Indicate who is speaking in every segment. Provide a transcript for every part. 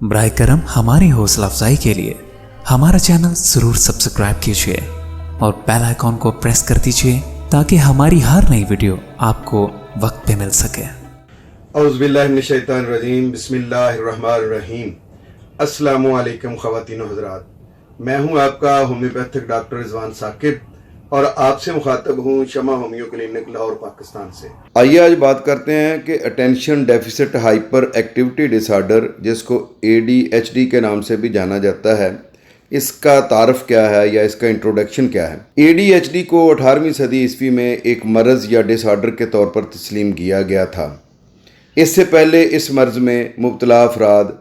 Speaker 1: براہ کرم ہماری حوصلہ افزائی کے لیے ہمارا چینل ضرور سبسکرائب کیجیے اور بیل آئیکن کو پریس کر دیجیے تاکہ ہماری ہر نئی ویڈیو آپ کو وقت پہ مل سکے۔
Speaker 2: اعوذ باللہ من الشیطان الرجیم، بسم اللہ الرحمن الرحیم۔ السلام علیکم خواتین و حضرات، میں ہوں آپ کا ہومیوپیتھک ڈاکٹر رضوان ثاقب اور آپ سے مخاطب ہوں شمع ہومیو کلینک لاہور پاکستان سے۔ آئیے آج بات کرتے ہیں کہ اٹینشن ڈیفیسٹ ہائپر ایکٹیویٹی ڈس آرڈر، جس کو ADHD کے نام سے بھی جانا جاتا ہے، اس کا تعارف کیا ہے یا اس کا انٹروڈکشن کیا ہے۔ ADHD کو 18ویں صدی عیسوی میں ایک مرض یا ڈس آرڈر کے طور پر تسلیم کیا گیا تھا۔ اس سے پہلے اس مرض میں مبتلا افراد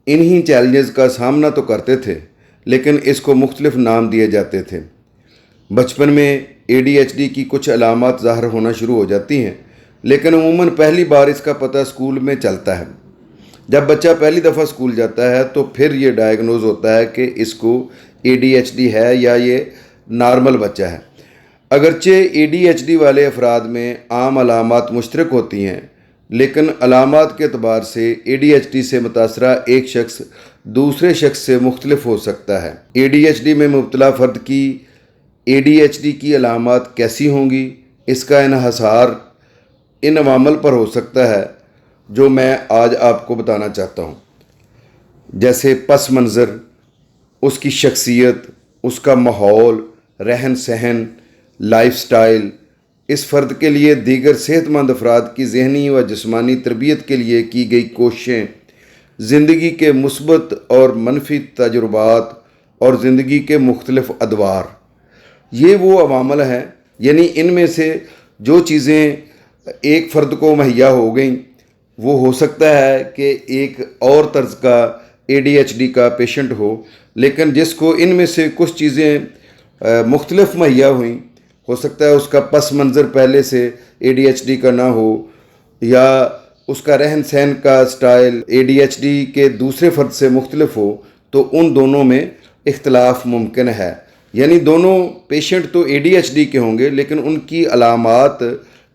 Speaker 2: انہی چیلنجز کا سامنا تو کرتے تھے، لیکن اس کو مختلف نام دیے جاتے تھے۔ بچپن میں ADHD کی کچھ علامات ظاہر ہونا شروع ہو جاتی ہیں، لیکن عموماً پہلی بار اس کا پتہ اسکول میں چلتا ہے۔ جب بچہ پہلی دفعہ اسکول جاتا ہے تو پھر یہ ڈائگنوز ہوتا ہے کہ اس کو ADHD ہے یا یہ نارمل بچہ ہے۔ اگرچہ ADHD والے افراد میں عام علامات مشترک ہوتی ہیں، لیکن علامات کے اعتبار سے ADHD سے متاثرہ ایک شخص دوسرے شخص سے مختلف ہو سکتا ہے۔ ADHD میں مبتلا فرد کی ADHD کی علامات کیسی ہوں گی، اس کا انحصار ان عوامل پر ہو سکتا ہے جو میں آج آپ کو بتانا چاہتا ہوں، جیسے پس منظر، اس کی شخصیت، اس کا ماحول، رہن سہن، لائف سٹائل، اس فرد کے لیے دیگر صحت مند افراد کی ذہنی و جسمانی تربیت کے لیے کی گئی کوششیں، زندگی کے مثبت اور منفی تجربات اور زندگی کے مختلف ادوار، یہ وہ عوامل ہیں، یعنی ان میں سے جو چیزیں ایک فرد کو مہیا ہو گئیں، وہ ہو سکتا ہے کہ ایک اور طرز کا ADHD کا پیشنٹ ہو، لیکن جس کو ان میں سے کچھ چیزیں مختلف مہیا ہوئیں، ہو سکتا ہے اس کا پس منظر پہلے سے ADHD کا نہ ہو، یا اس کا رہن سہن کا سٹائل ADHD کے دوسرے فرد سے مختلف ہو، تو ان دونوں میں اختلاف ممکن ہے۔ یعنی دونوں پیشنٹ تو ADHD کے ہوں گے، لیکن ان کی علامات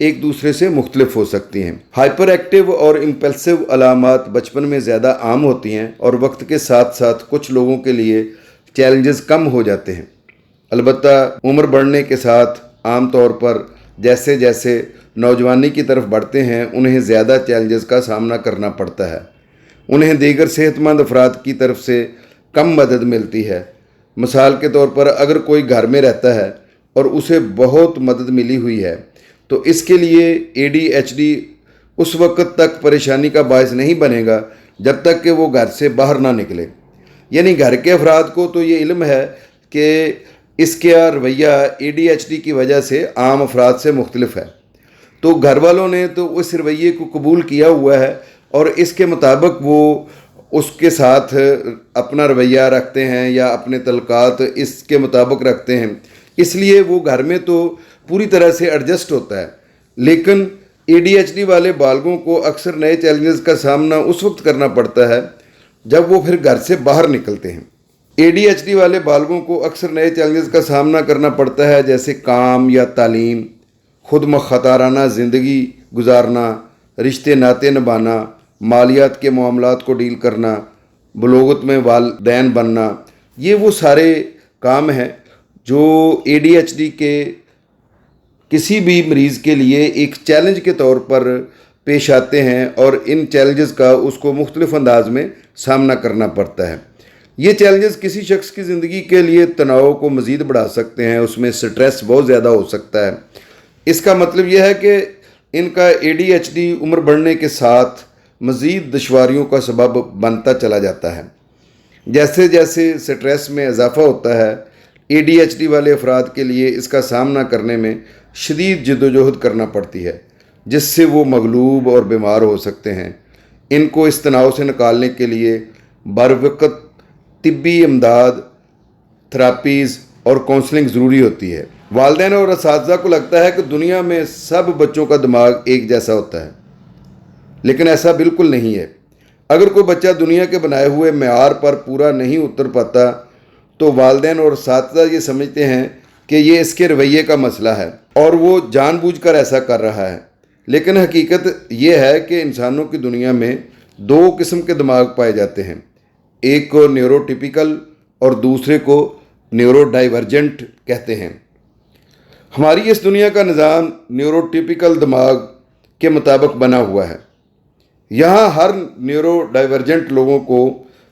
Speaker 2: ایک دوسرے سے مختلف ہو سکتی ہیں۔ ہائپر ایکٹیو اور امپلسو علامات بچپن میں زیادہ عام ہوتی ہیں اور وقت کے ساتھ ساتھ کچھ لوگوں کے لیے چیلنجز کم ہو جاتے ہیں۔ البتہ عمر بڑھنے کے ساتھ عام طور پر جیسے جیسے نوجوانی کی طرف بڑھتے ہیں، انہیں زیادہ چیلنجز کا سامنا کرنا پڑتا ہے۔ انہیں دیگر صحت مند افراد کی طرف سے کم مدد ملتی ہے۔ مثال کے طور پر اگر کوئی گھر میں رہتا ہے اور اسے بہت مدد ملی ہوئی ہے، تو اس کے لیے ADHD اس وقت تک پریشانی کا باعث نہیں بنے گا جب تک کہ وہ گھر سے باہر نہ نکلے۔ یعنی گھر کے افراد کو تو یہ علم ہے کہ اس کا رویہ ADHD کی وجہ سے عام افراد سے مختلف ہے، تو گھر والوں نے تو اس رویے کو قبول کیا ہوا ہے اور اس کے مطابق وہ اس کے ساتھ اپنا رویہ رکھتے ہیں یا اپنے تعلقات اس کے مطابق رکھتے ہیں، اس لیے وہ گھر میں تو پوری طرح سے ایڈجسٹ ہوتا ہے۔ لیکن ADHD والے بالغوں کو اکثر نئے چیلنجز کا سامنا اس وقت کرنا پڑتا ہے جب وہ پھر گھر سے باہر نکلتے ہیں۔ ADHD والے بالغوں کو اکثر نئے چیلنجز کا سامنا کرنا پڑتا ہے، جیسے کام یا تعلیم، خود مختارانہ زندگی گزارنا، رشتے ناطے نبھانا، مالیات کے معاملات کو ڈیل کرنا، بلوغت میں والدین بننا۔ یہ وہ سارے کام ہیں جو ADHD کے کسی بھی مریض کے لیے ایک چیلنج کے طور پر پیش آتے ہیں، اور ان چیلنجز کا اس کو مختلف انداز میں سامنا کرنا پڑتا ہے۔ یہ چیلنجز کسی شخص کی زندگی کے لیے تناؤ کو مزید بڑھا سکتے ہیں، اس میں سٹریس بہت زیادہ ہو سکتا ہے۔ اس کا مطلب یہ ہے کہ ان کا ADHD عمر بڑھنے کے ساتھ مزید دشواریوں کا سبب بنتا چلا جاتا ہے۔ جیسے جیسے سٹریس میں اضافہ ہوتا ہے، ADHD والے افراد کے لیے اس کا سامنا کرنے میں شدید جدوجہد کرنا پڑتی ہے، جس سے وہ مغلوب اور بیمار ہو سکتے ہیں۔ ان کو اس تناؤ سے نکالنے کے لیے بروقت طبی امداد، تھراپیز اور کونسلنگ ضروری ہوتی ہے۔ والدین اور اساتذہ کو لگتا ہے کہ دنیا میں سب بچوں کا دماغ ایک جیسا ہوتا ہے، لیکن ایسا بالکل نہیں ہے۔ اگر کوئی بچہ دنیا کے بنائے ہوئے معیار پر پورا نہیں اتر پاتا تو والدین اور اساتذہ یہ سمجھتے ہیں کہ یہ اس کے رویے کا مسئلہ ہے اور وہ جان بوجھ کر ایسا کر رہا ہے۔ لیکن حقیقت یہ ہے کہ انسانوں کی دنیا میں دو قسم کے دماغ پائے جاتے ہیں، ایک کو न्यूरोटिपिकल और दूसरे को न्यूरोडाइवर्जेंट कहते हैं। हमारी इस दुनिया का निज़ाम न्यूरोटिपिकल दिमाग के मुताबिक बना हुआ है। यहाँ हर न्यूरोडाइवर्जेंट लोगों को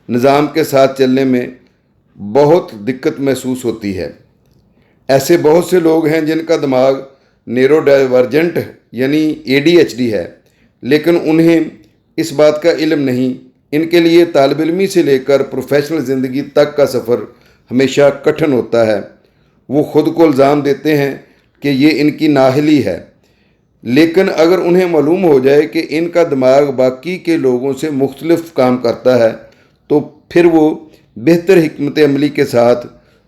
Speaker 2: निज़ाम के साथ चलने में बहुत दिक्कत महसूस होती है। ऐसे बहुत से लोग हैं जिनका दिमाग न्यूरोडाइवर्जेंट यानी ADHD है, लेकिन उन्हें इस बात का इल्म नहीं। इनके लिए तालिब इल्मी से लेकर प्रोफेशनल ज़िंदगी तक का सफ़र हमेशा कठिन होता है। वो ख़ुद को इल्ज़ाम देते हैं कि ये इनकी नाअहली है, लेकिन अगर उन्हें मालूम हो जाए कि इनका दिमाग बाकी के लोगों से मुख्तलिफ काम करता है तो फिर वो बेहतर हिकमत अमली के साथ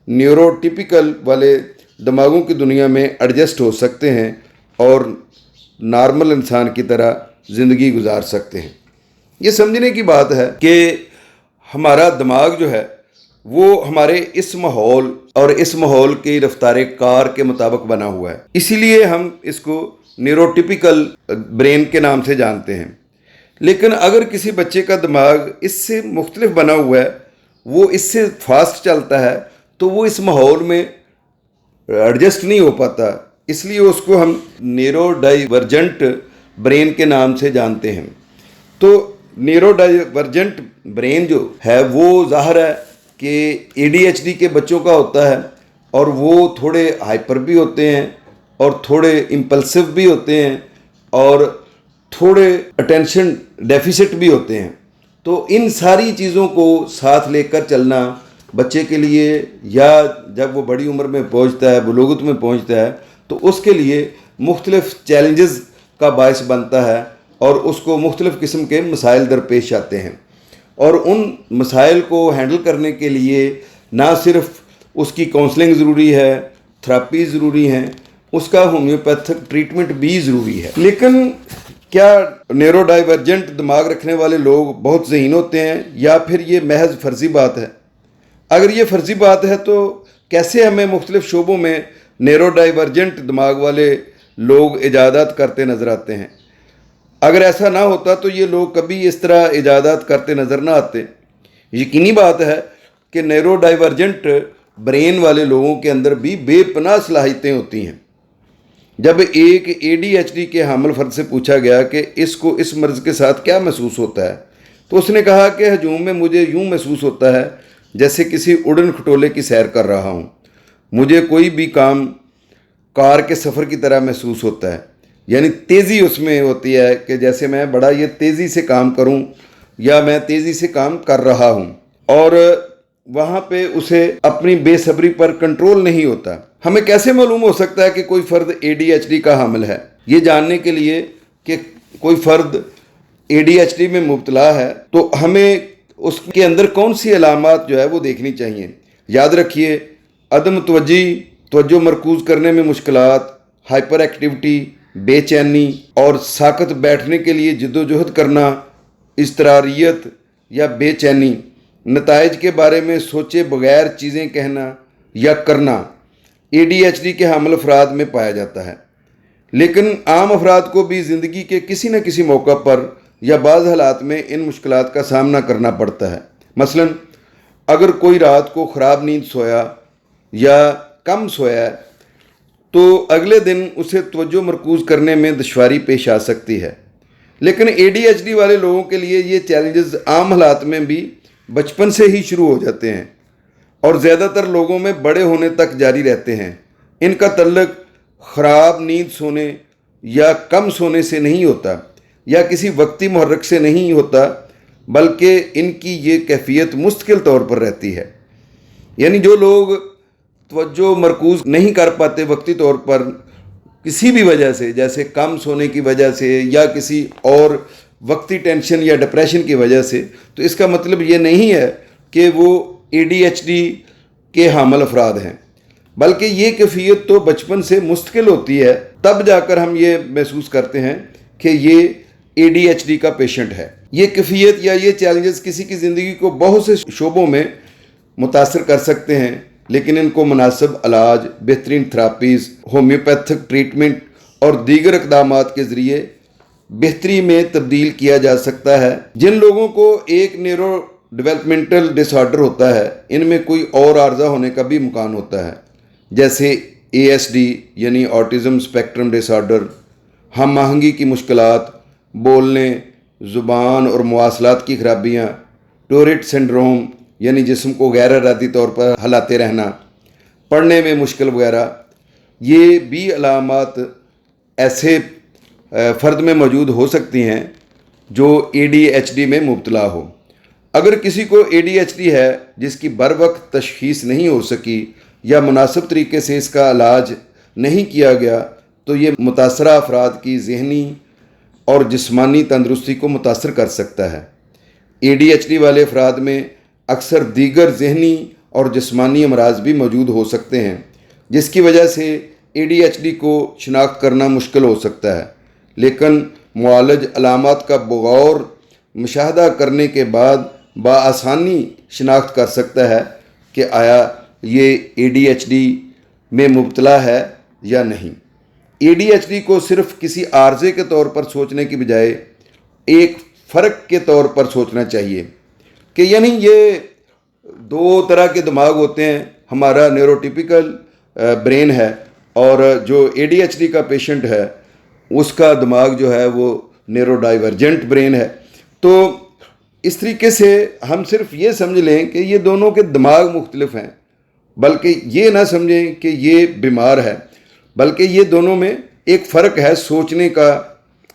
Speaker 2: न्यूरोटिपिकल वाले दिमागों की दुनिया में एडजस्ट हो सकते हैं और नॉर्मल इंसान की तरह ज़िंदगी गुजार सकते हैं। ये समझने की बात है कि हमारा दिमाग जो है वो हमारे इस माहौल और इस माहौल की रफ्तार कार के मुताबिक बना हुआ है, इसीलिए हम इसको न्यूरोटिपिकल ब्रेन के नाम से जानते हैं। लेकिन अगर किसी बच्चे का दिमाग इससे मुख्तलिफ बना हुआ है, वो इससे फास्ट चलता है, तो वो इस माहौल में एडजस्ट नहीं हो पाता, इसलिए उसको हम न्यूरोडाइवर्जेंट ब्रेन के नाम से जानते हैं। तो न्यूरोडाइवर्जेंट ब्रेन जो है वो ज़ाहिर है कि ADHD के बच्चों का होता है, और वो थोड़े हाइपर भी होते हैं और थोड़े इम्पल्सिव भी होते हैं और थोड़े अटेंशन डेफिसिट भी होते हैं। तो इन सारी चीज़ों को साथ लेकर चलना बच्चे के लिए, या जब वो बड़ी उम्र में पहुंचता है, बुलूगत में पहुंचता है, तो उसके लिए मुख्तलिफ चैलेंजेस का बायस बनता है और उसको मुख्तलिफ किस्म के मसाइल दरपेश आते हैं। और उन मसाइल को हैंडल करने के लिए ना सिर्फ उसकी काउंसलिंग ज़रूरी है, थेरेपी ज़रूरी है, उसका होम्योपैथिक ट्रीटमेंट भी ज़रूरी है। लेकिन क्या न्यूरोडाइवर्जेंट दिमाग रखने वाले लोग बहुत ज़हीन होते हैं, या फिर ये महज फ़र्ज़ी बात है? अगर ये फ़र्ज़ी बात है तो कैसे हमें मुख्तलिफ शोबों में न्यूरोडाइवर्जेंट दिमाग वाले लोग इजादात करते नज़र आते हैं? अगर ऐसा ना होता तो ये लोग कभी इस तरह इजादात करते नज़र ना आते। यकीनी बात है कि न्यूरोडाइवर्जेंट ब्रेन वाले लोगों के अंदर भी बेपनाह सलाहियतें होती हैं। जब एक ADHD के हामिल फ़र्द से पूछा गया कि इसको इस मर्ज़ के साथ क्या महसूस होता है, तो उसने कहा कि हजूम में मुझे यूँ महसूस होता है जैसे किसी उड़न खटोले की सैर कर रहा हूँ। मुझे कोई भी काम कार के सफ़र की तरह महसूस होता है, यानी तेज़ी उसमें होती है कि जैसे मैं बड़ा ये तेज़ी से काम करूं या मैं तेज़ी से काम कर रहा हूं, और वहाँ पे उसे अपनी बेसब्री पर कंट्रोल नहीं होता। हमें कैसे मालूम हो सकता है कि कोई फ़र्द ADHD का हामिल है? ये जानने के लिए कि कोई फ़र्द ADHD में मुब्तला है तो हमें उसके अंदर कौन सी अलामात जो है वो देखनी चाहिए। याद रखिए, अदम तवज्जो मरकूज़ करने में मुश्किलात, हाइपर एक्टिविटी, बेचैनी और साकत बैठने के लिए जद्दोजहद करना, इस्तरारियत या बेचैनी, नताइज के बारे में सोचे बगैर चीज़ें कहना या करना ADHD के हामिल अफराद में पाया जाता है। लेकिन आम अफराद को भी ज़िंदगी के किसी न किसी मौका पर या बाज़ हालात में इन मुश्किलात का सामना करना पड़ता है। मसलन अगर कोई रात को ख़राब नींद सोया या कम सोया तो अगले दिन उसे तवज्जो मरकूज़ करने में दुश्वारी पेश आ सकती है। लेकिन ADHD वाले लोगों के लिए ये चैलेंजेस आम हालात में भी बचपन से ही शुरू हो जाते हैं और ज़्यादातर लोगों में बड़े होने तक जारी रहते हैं। इनका तल्लुक़ ख़राब नींद सोने या कम सोने से नहीं होता या किसी वक्ती मुहर्रक से नहीं होता, बल्कि इनकी ये कैफियत मुस्तकिल तौर पर रहती है। यानी जो लोग तवज्जो मरकूज़ नहीं कर पाते वक्ती तौर पर किसी भी वजह से, जैसे कम सोने की वजह से या किसी और वक्ती टेंशन या डिप्रेशन की वजह से, तो इसका मतलब ये नहीं है कि वो ADHD के हामिल अफराद हैं, बल्कि ये कैफियत तो बचपन से मुस्तकिल होती है, तब जाकर हम ये महसूस करते हैं कि ये ADHD का पेशेंट है। ये कैफियत या ये चैलेंजेस किसी की ज़िंदगी को बहुत से शोबों में मुतासर कर सकते हैं, लेकिन इनको मुनासिब इलाज, बेहतरीन थेरापीज़, होम्योपैथिक ट्रीटमेंट और दीगर इक़दामात के ज़रिए बेहतरी में तब्दील किया जा सकता है। जिन लोगों को एक न्यूरो डेवलपमेंटल डिसऑर्डर होता है, इनमें कोई और आर्जा होने का भी इम्कान होता है, जैसे ASD यानी ऑटिज़म स्पेक्ट्रम डिसऑर्डर, हम आहंगी की मुश्किलात, बोलने, ज़ुबान और मवासलात की खराबियाँ, टोरेट सिंड्रोम यानी जिस्म को गैर इरादी तौर पर हिलाते रहना, पढ़ने में मुश्किल वगैरह, ये भी अलामात ऐसे फ़र्द में मौजूद हो सकती हैं जो ADHD में मुब्तला हो। अगर किसी को ADHD है जिसकी बर वक्त तशख़ीस नहीं हो सकी या मुनासिब तरीके से इसका इलाज नहीं किया गया, तो ये मुतासरा अफराद की ज़हनी और जिस्मानी तंदरुस्ती को मुतासर कर सकता है। ADHD वाले अफराद में अक्सर दीगर ज़हनी और जिस्मानी अमराज भी मौजूद हो सकते हैं, जिसकी वजह से ADHD को शनाख्त करना मुश्किल हो सकता है, लेकिन मुआलज अलामात का बगौर मुशाहदा करने के बाद बआसानी शनाख्त कर सकता है कि आया ये ADHD में मुब्तला है या नहीं। ADHD को सिर्फ किसी आर्जे के तौर पर सोचने की बजाय एक फ़र्क के तौर पर सोचना चाहिए कि यानी ये दो तरह के दिमाग होते हैं। हमारा न्यूरोटिपिकल ब्रेन है और जो ADHD का पेशेंट है उसका दिमाग जो है वो न्यूरोडाइवर्जेंट ब्रेन है। तो इस तरीके से हम सिर्फ ये समझ लें कि ये दोनों के दिमाग मुख्तलिफ हैं, बल्कि ये ना समझें कि ये बीमार है, बल्कि ये दोनों में एक फ़र्क है सोचने का,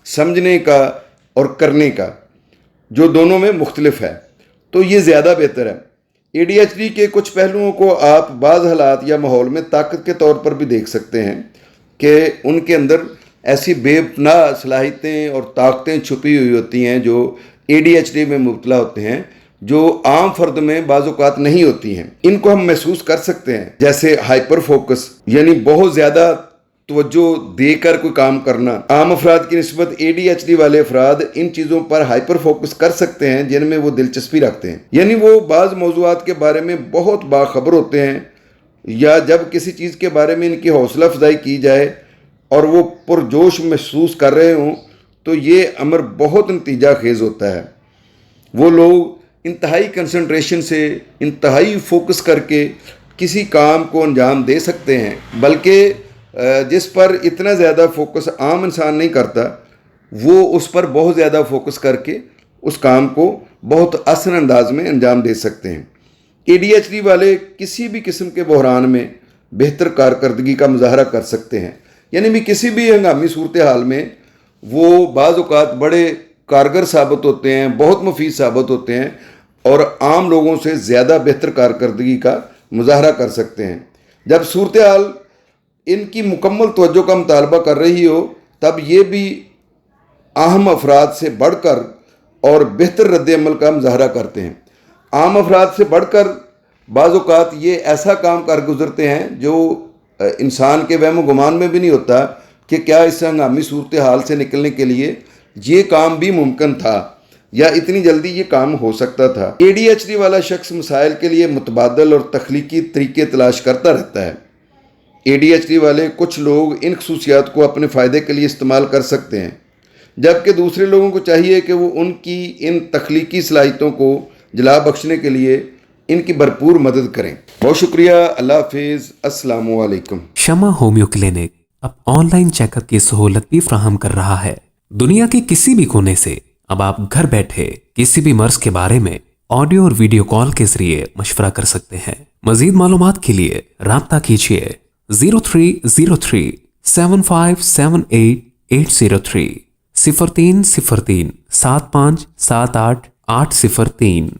Speaker 2: समझने का और करने का, जो दोनों में मुख्तलिफ है। तो ये ज़्यादा बेहतर है। ADHD के कुछ पहलुओं को आप बाज़ हालात या माहौल में ताकत के तौर पर भी देख सकते हैं कि उनके अंदर ऐसी बेपनाह सलाहियतें और ताकतें छुपी हुई होती हैं जो ADHD में मुब्तला होते हैं, जो आम फर्द में बाज़ औक़ात नहीं होती हैं। इनको हम महसूस कर सकते हैं, जैसे हाइपर फोकस यानी बहुत ज़्यादा तवज्जो देकर कोई काम करना। आम अफराद की निस्बत ADHD वाले अफराद इन चीज़ों पर हाइपर फोकस कर सकते हैं जिनमें वो दिलचस्पी रखते हैं, यानी वो बाज़ मौज़ूआत के बारे में बहुत बाखबर होते हैं, या जब किसी चीज़ के बारे में इनकी हौसला अफजाई की जाए और वो पुरजोश महसूस कर रहे हों तो ये अमर बहुत नतीजा खेज़ होता है। वो लोग इंतहाई कंसंट्रेशन से, इंतहाई फोकस करके किसी काम को अंजाम दे सकते हैं, बल्कि जिस पर इतना ज़्यादा फोकस आम इंसान नहीं करता, वो उस पर बहुत ज़्यादा फोकस करके उस काम को बहुत आसान अंदाज में अंजाम दे सकते हैं। ADHD वाले किसी भी किस्म के बहरान में बेहतर कारकर्दगी का मुजाहरा कर सकते हैं, यानी भी किसी भी हंगामी सूरत हाल में वो बाज़ औक़ात बड़े कारगर साबित होते हैं, बहुत मुफीद साबित होते हैं और आम लोगों से ज़्यादा बेहतर कारकर्दगी का मुजाहरा कर सकते हैं। जब सूरत हाल इनकी मुकम्मल तवज्जो का मुतालबा कर रही हो, तब ये भी अहम अफराद से बढ़कर और बेहतर रद्द-ए-अमल का मुजाहरा करते हैं। आम अफराद से बढ़कर बाज़ औक़ात ये ऐसा काम कर गुज़रते हैं जो इंसान के वहम गुमान में भी नहीं होता कि क्या इस हंगामी सूरत हाल से निकलने के लिए ये काम भी मुमकिन था या इतनी जल्दी ये काम हो सकता था। ADHD वाला शख्स मसाइल के लिए मुतबादल और तख्लीकी तरीके तलाश करता रहता है। ADHD वाले कुछ लोग इन खसूसियात को अपने फ़ायदे के लिए इस्तेमाल कर सकते हैं, जबकि दूसरे लोगों को चाहिए कि वो उनकी इन तख्लीकी सलाहियतों को जला बख्शने के लिए इनकी भरपूर मदद करें। बहुत शुक्रिया। अल्लाह हाफिज़। अस्सलामु अलैकुम।
Speaker 1: शमा होम्यो क्लिनिक अब ऑनलाइन चेकअप की सहूलत भी फ्राहम कर रहा है। दुनिया के किसी भी कोने से अब आप घर बैठे किसी भी मर्ज के बारे में ऑडियो और वीडियो कॉल के जरिए मशवरा कर सकते हैं। मजीद मालूमात के लिए राब्ता कीजिए 0303 7578 803 0303 7578 803।